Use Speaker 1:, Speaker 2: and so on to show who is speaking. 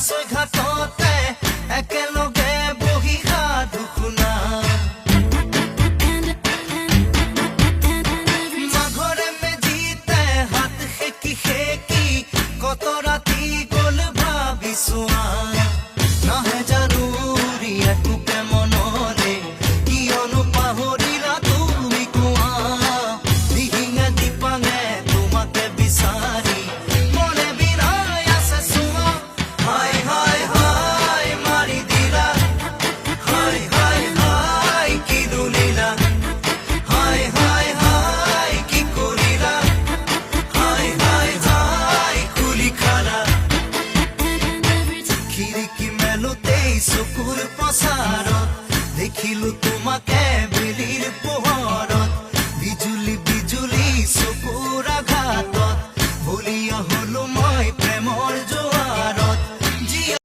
Speaker 1: ছয় ঘাটতে একেলগে বহি সাধু শুনা মাঘৰে মেজিতে হাত সেকি সেকি কত ৰাতি গ'ল ভাবিছোৱা নাহে জানুৰী একোকে মনৰে কিয়নো পাহৰিলা তুমি কোৱা দিহিঙে দিপাঙে তোমাকে বিচাৰি মনে বিৰাই আছে চোৱা হাই হাই হাই মাৰি দিলা হাই হাই হাই কি দুলিলা হাই হাই হাই কি কৰিলা হাই হাই হাই খুলি খালা খিৰিকী মেলোতেই চকুৰ পচাৰত দেখিলো তোমাকে বেলিৰ পোহৰত বিজুলী বিজুলী চকুৰ আঘাতত বলিয়া হলো মই প্ৰেমৰ